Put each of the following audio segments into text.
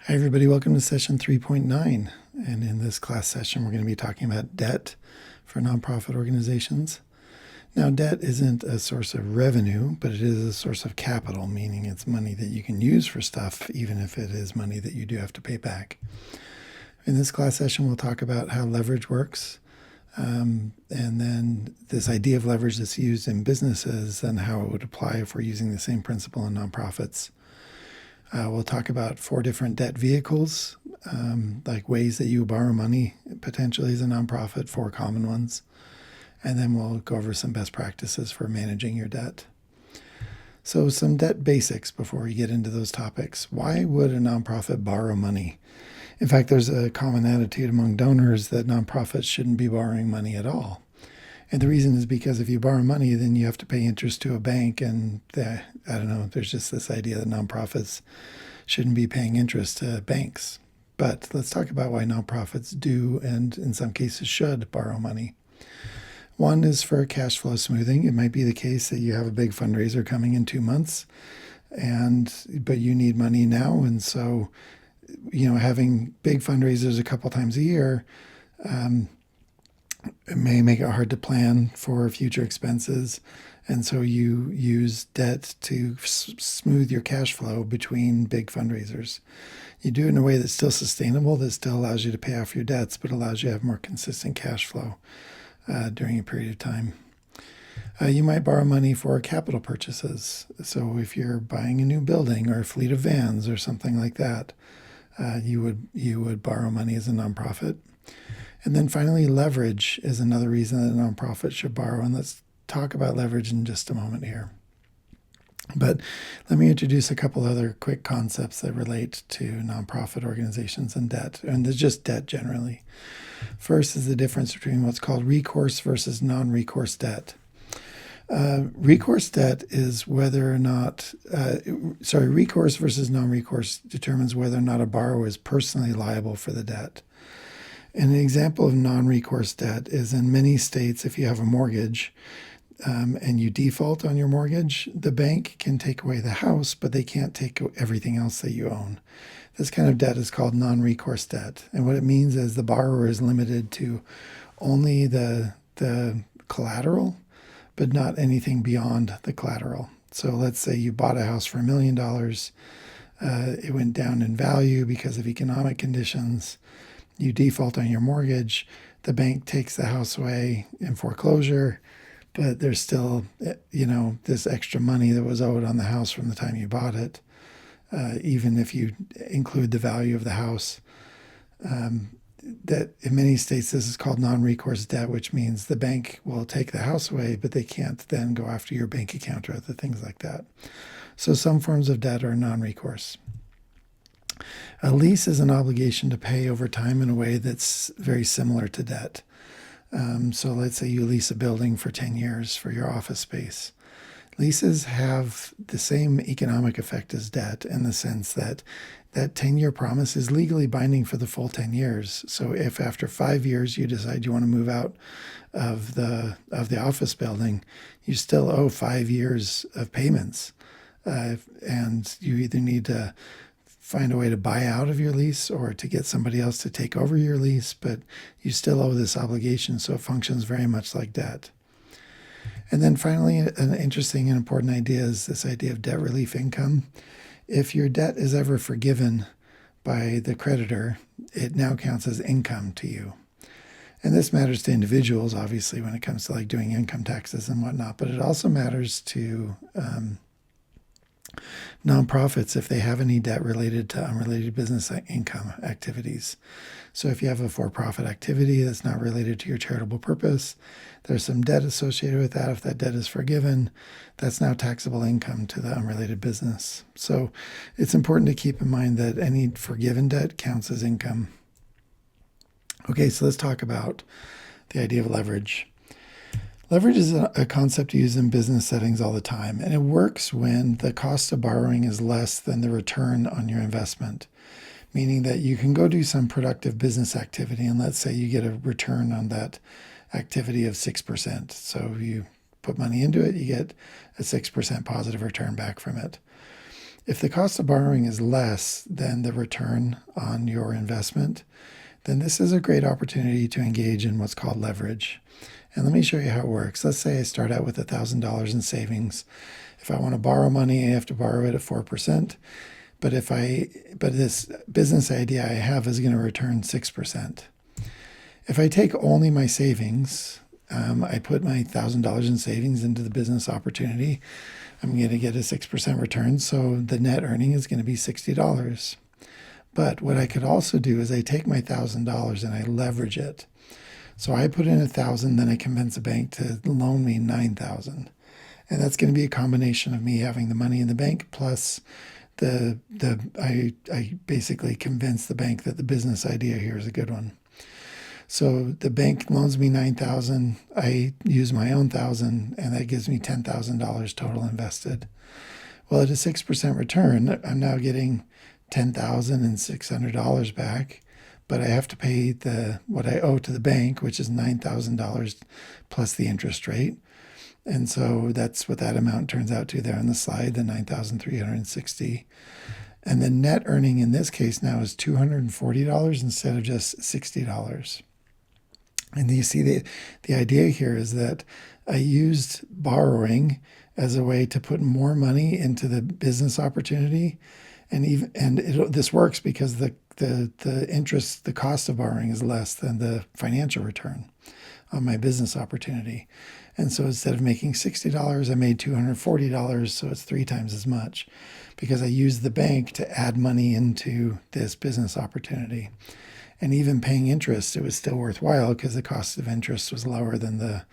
Hi, everybody. Welcome to session 3.9. And in this class session, we're going to be talking about debt for nonprofit organizations. Now, debt isn't a source of revenue, but it is a source of capital, meaning it's money that you can use for stuff, even if it is money that you do have to pay back. In this class session, we'll talk about how leverage works, and then this idea of leverage that's used in businesses and how it would apply if we're using the same principle in nonprofits. We'll talk about 4 different debt vehicles, like ways that you borrow money potentially as a nonprofit, 4 common ones. And then we'll go over some best practices for managing your debt. So some debt basics before we get into those topics. Why would a nonprofit borrow money? In fact, there's a common attitude among donors that nonprofits shouldn't be borrowing money at all. And the reason is because if you borrow money, then you have to pay interest to a bank. And I don't know, there's just this idea that nonprofits shouldn't be paying interest to banks. But let's talk about why nonprofits do, and in some cases should, borrow money. One is for cash flow smoothing. It might be the case that you have a big fundraiser coming in 2 months, but you need money now. And so, having big fundraisers a couple times a year, it may make it hard to plan for future expenses. And so you use debt to smooth your cash flow between big fundraisers. You do it in a way that's still sustainable, that still allows you to pay off your debts, but allows you to have more consistent cash flow during a period of time. You might borrow money for capital purchases. So if you're buying a new building or a fleet of vans or something like that, you would borrow money as a nonprofit. And then finally, leverage is another reason that a nonprofit should borrow. And let's talk about leverage in just a moment here. But let me introduce a couple other quick concepts that relate to nonprofit organizations and debt, and just debt generally. First is the difference between what's called recourse versus non-recourse debt. Recourse debt is whether or not, recourse versus non-recourse determines whether or not a borrower is personally liable for the debt. And an example of non-recourse debt is in many states, if you have a mortgage and you default on your mortgage, the bank can take away the house, but they can't take everything else that you own. This kind of debt is called non-recourse debt. And what it means is the borrower is limited to only the collateral, but not anything beyond the collateral. So let's say you bought a house for $1 million. It went down in value because of economic conditions. You default on your mortgage, the bank takes the house away in foreclosure, but there's still, this extra money that was owed on the house from the time you bought it, even if you include the value of the house. That in many states, this is called non-recourse debt, which means the bank will take the house away, but they can't then go after your bank account or other things like that. So some forms of debt are non-recourse. A lease is an obligation to pay over time in a way that's very similar to debt. So let's say you lease a building for 10 years for your office space. Leases have the same economic effect as debt in the sense that that 10-year promise is legally binding for the full 10 years. So if after 5 years you decide you want to move out of the office building, you still owe 5 years of payments. And you either need to find a way to buy out of your lease or to get somebody else to take over your lease, but you still owe this obligation, so it functions very much like debt. And then finally, an interesting and important idea is this idea of debt relief income. If your debt is ever forgiven by the creditor, it now counts as income to you. And this matters to individuals, obviously, when it comes to like doing income taxes and whatnot, but it also matters to nonprofits if they have any debt related to unrelated business income activities. So if you have a for-profit activity that's not related to your charitable purpose, there's some debt associated with that. If that debt is forgiven, that's now taxable income to the unrelated business. So it's important to keep in mind that any forgiven debt counts as income. Okay, so let's talk about the idea of leverage. Leverage is a concept used in business settings all the time, and it works when the cost of borrowing is less than the return on your investment, meaning that you can go do some productive business activity, and let's say you get a return on that activity of 6%. So you put money into it, you get a 6% positive return back from it. If the cost of borrowing is less than the return on your investment, then this is a great opportunity to engage in what's called leverage. And let me show you how it works. Let's say I start out with $1,000 in savings. If I want to borrow money, I have to borrow it at 4%. But this business idea I have is going to return 6%. If I take only my savings, I put my $1,000 in savings into the business opportunity, I'm going to get a 6% return. So the net earning is going to be $60. But what I could also do is I take my $1,000 and I leverage it. So I put in 1,000, then I convince a bank to loan me 9,000. And that's going to be a combination of me having the money in the bank plus I basically convince the bank that the business idea here is a good one. So the bank loans me 9,000, I use my own 1,000, and that gives me $10,000 total invested. Well, at a 6% return, I'm now getting $10,600 back, but I have to pay what I owe to the bank, which is $9,000 plus the interest rate. And so that's what that amount turns out to there on the slide, the $9,360. And the net earning in this case now is $240 instead of just $60. And you see the idea here is that I used borrowing as a way to put more money into the business opportunity, this works because the interest, the cost of borrowing is less than the financial return on my business opportunity. And so instead of making $60, I made $240, so it's 3 times as much because I used the bank to add money into this business opportunity. And even paying interest, it was still worthwhile because the cost of interest was lower than the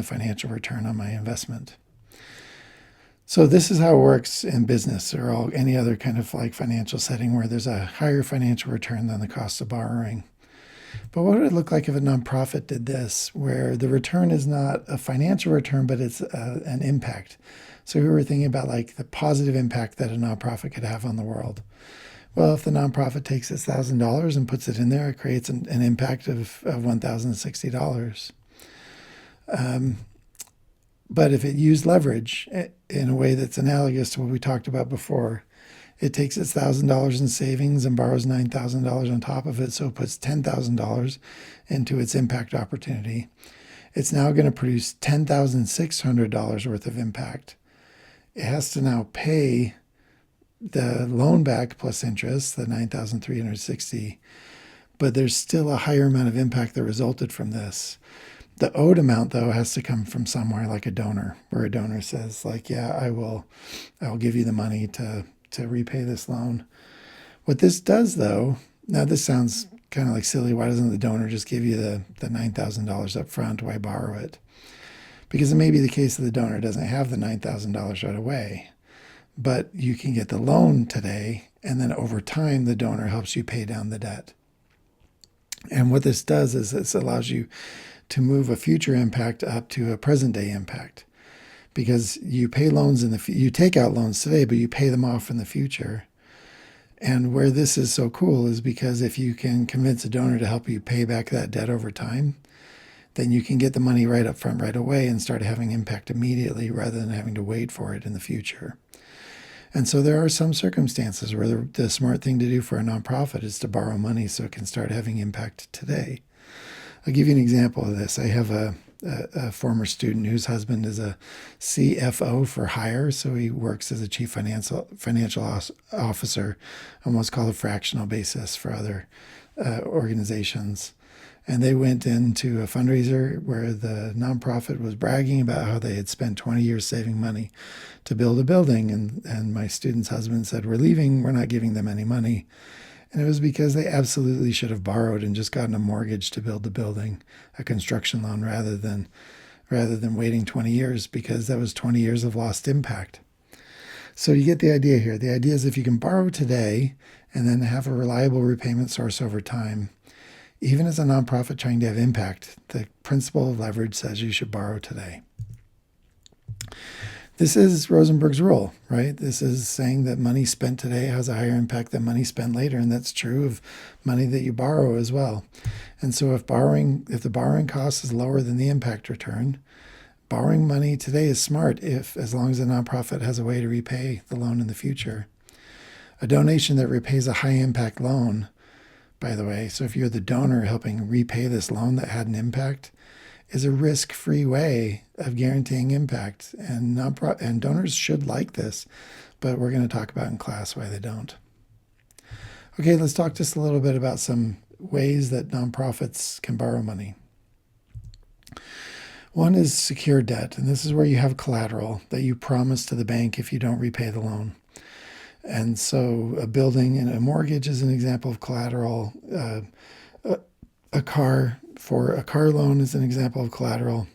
financial return on my investment. So this is how it works in business or any other kind of like financial setting where there's a higher financial return than the cost of borrowing. But what would it look like if a nonprofit did this, where the return is not a financial return, but it's an impact? So we were thinking about like the positive impact that a nonprofit could have on the world. Well, if the nonprofit takes its $1,000 and puts it in there, it creates an impact of $1,060. But if it used leverage in a way that's analogous to what we talked about before, it takes its $1,000 in savings and borrows $9,000 on top of it, so it puts $10,000 into its impact opportunity. It's now going to produce $10,600 worth of impact. It has to now pay the loan back plus interest, the $9,360, but there's still a higher amount of impact that resulted from this. The owed amount, though, has to come from somewhere like a donor, where a donor says, like, yeah, I'll give you the money to repay this loan. What this does, though, now this sounds kind of like silly. Why doesn't the donor just give you the $9,000 up front? Why borrow it? Because it may be the case that the donor doesn't have the $9,000 right away, but you can get the loan today, and then over time, the donor helps you pay down the debt. And what this does is this allows you to move a future impact up to a present day impact, because you pay loans you take out loans today, but you pay them off in the future. And where this is so cool is because if you can convince a donor to help you pay back that debt over time, then you can get the money right up front right away and start having impact immediately rather than having to wait for it in the future. And so there are some circumstances where the smart thing to do for a nonprofit is to borrow money so it can start having impact today. I'll give you an example of this. I have a former student whose husband is a CFO for hire, so he works as a chief financial officer on what's called a fractional basis for other organizations. And they went into a fundraiser where the nonprofit was bragging about how they had spent 20 years saving money to build a building. And my student's husband said, "We're leaving, we're not giving them any money." And it was because they absolutely should have borrowed and just gotten a mortgage to build the building, a construction loan, rather than waiting 20 years, because that was 20 years of lost impact. So you get the idea here. The idea is if you can borrow today and then have a reliable repayment source over time, even as a nonprofit trying to have impact, the principle of leverage says you should borrow today. This is Rosenberg's rule, right? This is saying that money spent today has a higher impact than money spent later, and that's true of money that you borrow as well. And so if the borrowing cost is lower than the impact return, borrowing money today is smart as long as the nonprofit has a way to repay the loan in the future. A donation that repays a high impact loan, by the way, so if you're the donor helping repay this loan that had an impact, is a risk-free way of guaranteeing impact. And donors should like this, but we're going to talk about in class why they don't. Okay, let's talk just a little bit about some ways that nonprofits can borrow money. One is secured debt, and this is where you have collateral that you promise to the bank if you don't repay the loan. And so a building and a mortgage is an example of collateral. A car loan is an example of collateral.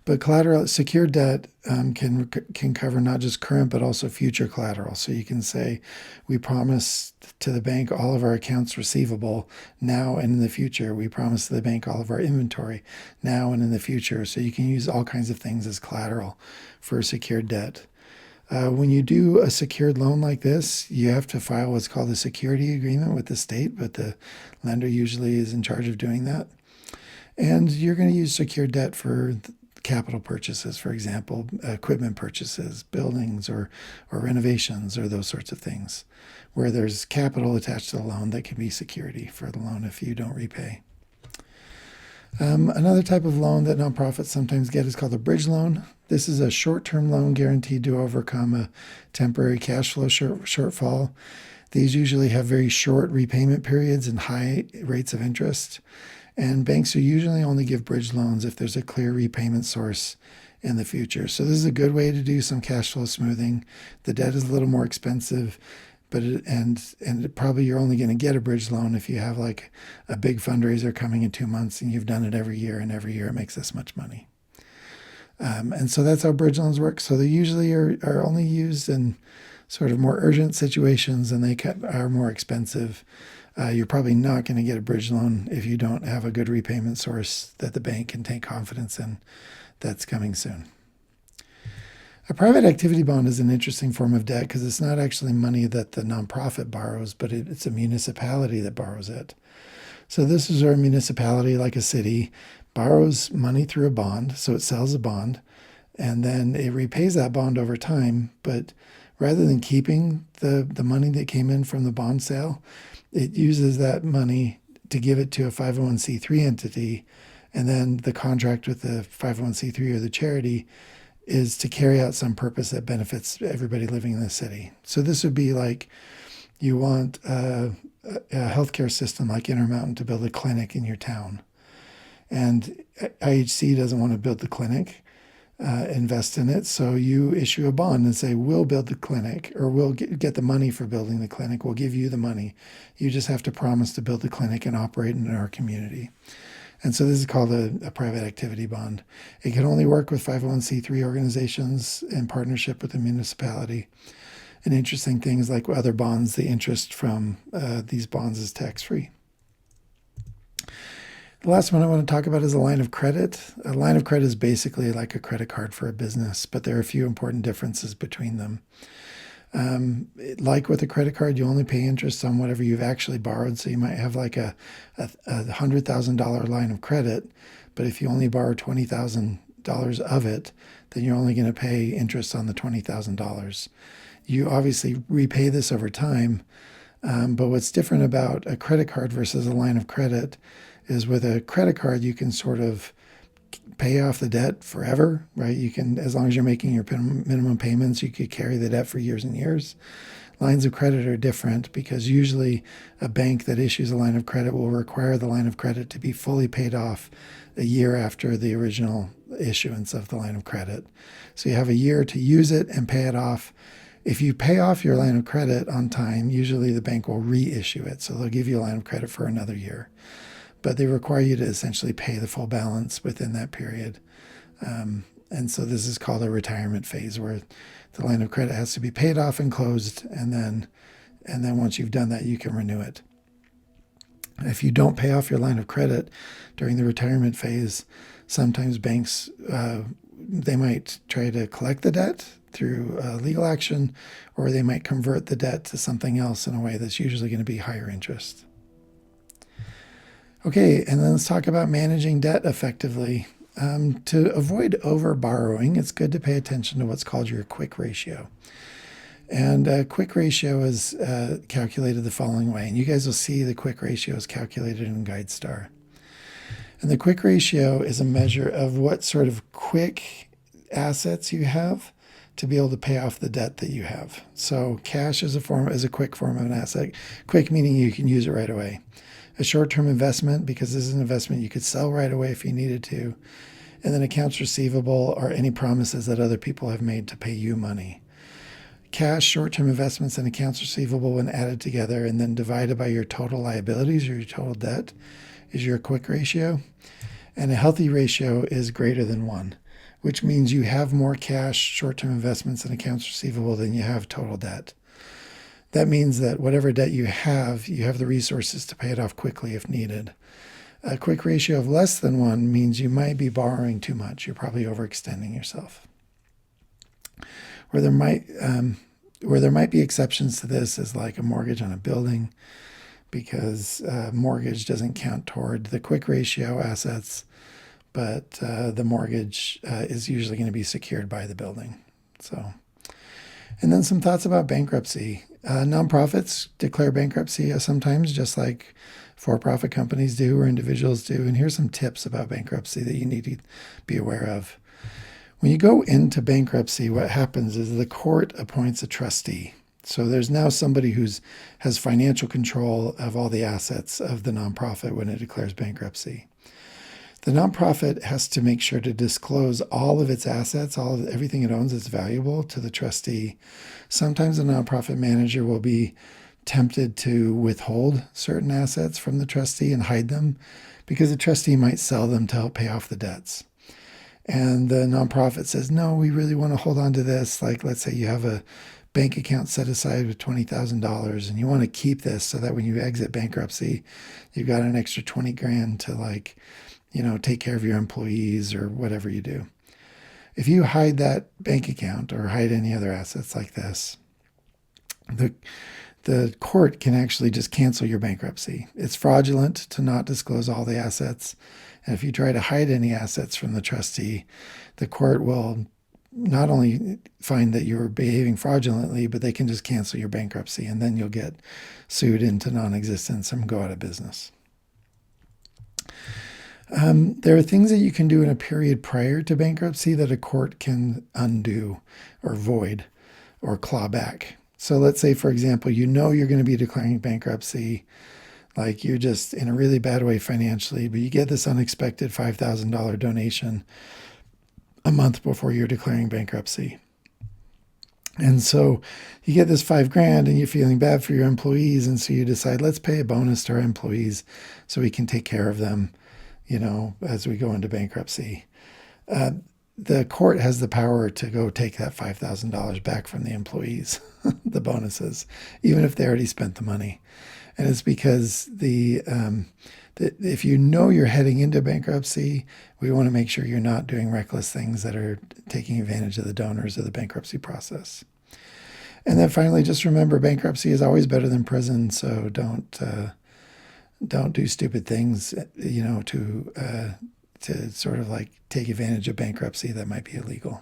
But secured debt can cover not just current but also future collateral. So you can say, we promise to the bank all of our accounts receivable now and in the future. We promise to the bank all of our inventory now and in the future. So you can use all kinds of things as collateral for secured debt. When you do a secured loan like this, you have to file what's called a security agreement with the state, but the lender usually is in charge of doing that. And you're going to use secured debt for capital purchases, for example, equipment purchases, buildings or renovations or those sorts of things, where there's capital attached to the loan that can be security for the loan if you don't repay. Another type of loan that nonprofits sometimes get is called a bridge loan. This is a short-term loan guaranteed to overcome a temporary cash flow shortfall. These usually have very short repayment periods and high rates of interest. And banks will usually only give bridge loans if there's a clear repayment source in the future. So this is a good way to do some cash flow smoothing. The debt is a little more expensive, but probably you're only going to get a bridge loan if you have like a big fundraiser coming in 2 months and you've done it every year, and every year it makes this much money. And so that's how bridge loans work. So they usually are only used in sort of more urgent situations, and they are more expensive. You're probably not going to get a bridge loan if you don't have a good repayment source that the bank can take confidence in that's coming soon. A private activity bond is an interesting form of debt because it's not actually money that the nonprofit borrows, but it's a municipality that borrows it. So this is where a municipality, like a city, borrows money through a bond. So it sells a bond, and then it repays that bond over time. But rather than keeping the money that came in from the bond sale, it uses that money to give it to a 501c3 entity, and then the contract with the 501c3 or the charity is to carry out some purpose that benefits everybody living in the city. So this would be like you want a healthcare system like Intermountain to build a clinic in your town. And IHC doesn't want to build the clinic, invest in it. So you issue a bond and say, we'll build the clinic, or we'll get the money for building the clinic. We'll give you the money. You just have to promise to build the clinic and operate in our community. And so this is called a private activity bond. It can only work with 501c3 organizations in partnership with the municipality. And interesting things like other bonds, the interest from these bonds is tax-free. The last one I want to talk about is a line of credit. A line of credit is basically like a credit card for a business, but there are a few important differences between them. Like with a credit card, you only pay interest on whatever you've actually borrowed. So you might have like a $100,000 line of credit, but if you only borrow $20,000 of it, then you're only going to pay interest on the $20,000. You obviously repay this over time, but what's different about a credit card versus a line of credit is with a credit card, you can sort of pay off the debt forever, right? You can, as long as you're making your minimum payments, you could carry the debt for years and years. Lines of credit are different because usually a bank that issues a line of credit will require the line of credit to be fully paid off a year after the original issuance of the line of credit. So you have a year to use it and pay it off. If you pay off your line of credit on time, usually the bank will reissue it. So they'll give you a line of credit for another year. But they require you to essentially pay the full balance within that period. And so this is called a retirement phase, where the line of credit has to be paid off and closed, and then once you've done that, you can renew it. If you don't pay off your line of credit during the retirement phase, sometimes banks, they might try to collect the debt through legal action, or they might convert the debt to something else in a way that's usually going to be higher interest. Okay, and then let's talk about managing debt effectively. To avoid over borrowing, it's good to pay attention to what's called your quick ratio. And a quick ratio is calculated the following way. And you guys will see the quick ratio is calculated in GuideStar. And the quick ratio is a measure of what sort of quick assets you have to be able to pay off the debt that you have. So cash is a quick form of an asset. Quick meaning you can use it right away. A short-term investment, because this is an investment you could sell right away if you needed to. And then accounts receivable are any promises that other people have made to pay you money. Cash, short-term investments, and accounts receivable, when added together and then divided by your total liabilities or your total debt, is your quick ratio. And a healthy ratio is greater than 1, which means you have more cash, short-term investments, and accounts receivable than you have total debt. That means that whatever debt you have the resources to pay it off quickly if needed. A quick ratio of less than 1 means you might be borrowing too much. You're probably overextending yourself. Where there might be exceptions to this is like a mortgage on a building, because mortgage doesn't count toward the quick ratio assets, but the mortgage is usually going to be secured by the building. So, and then some thoughts about bankruptcy. Nonprofits declare bankruptcy sometimes, just like for-profit companies do or individuals do. And here's some tips about bankruptcy that you need to be aware of. When you go into bankruptcy, what happens is the court appoints a trustee. So there's now somebody who has financial control of all the assets of the nonprofit when it declares bankruptcy. The nonprofit has to make sure to disclose all of its assets, everything it owns that's valuable, to the trustee. Sometimes the nonprofit manager will be tempted to withhold certain assets from the trustee and hide them, because the trustee might sell them to help pay off the debts. And the nonprofit says, no, we really want to hold on to this. Like, let's say you have a bank account set aside with $20,000 and you want to keep this so that when you exit bankruptcy, you've got an extra 20 grand to take care of your employees or whatever you do. If you hide that bank account or hide any other assets like this, the court can actually just cancel your bankruptcy. It's fraudulent to not disclose all the assets. And if you try to hide any assets from the trustee, the court will not only find that you're behaving fraudulently, but they can just cancel your bankruptcy, and then you'll get sued into non-existence and go out of business. There are things that you can do in a period prior to bankruptcy that a court can undo or void or claw back. So let's say, for example, you're going to be declaring bankruptcy, like you're just in a really bad way financially, but you get this unexpected $5,000 donation a month before you're declaring bankruptcy. And so you get this $5,000 and you're feeling bad for your employees. And so you decide, let's pay a bonus to our employees so we can take care of them, as we go into bankruptcy. The court has the power to go take that $5,000 back from the employees, the bonuses, even if they already spent the money. And it's because if you're heading into bankruptcy, we want to make sure you're not doing reckless things that are taking advantage of the donors of the bankruptcy process. And then finally, just remember, bankruptcy is always better than prison. So don't do stupid things, to sort of like take advantage of bankruptcy that might be illegal.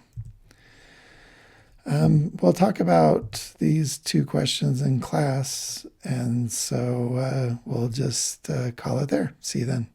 We'll talk about these two questions in class, and so we'll just call it there. See you then.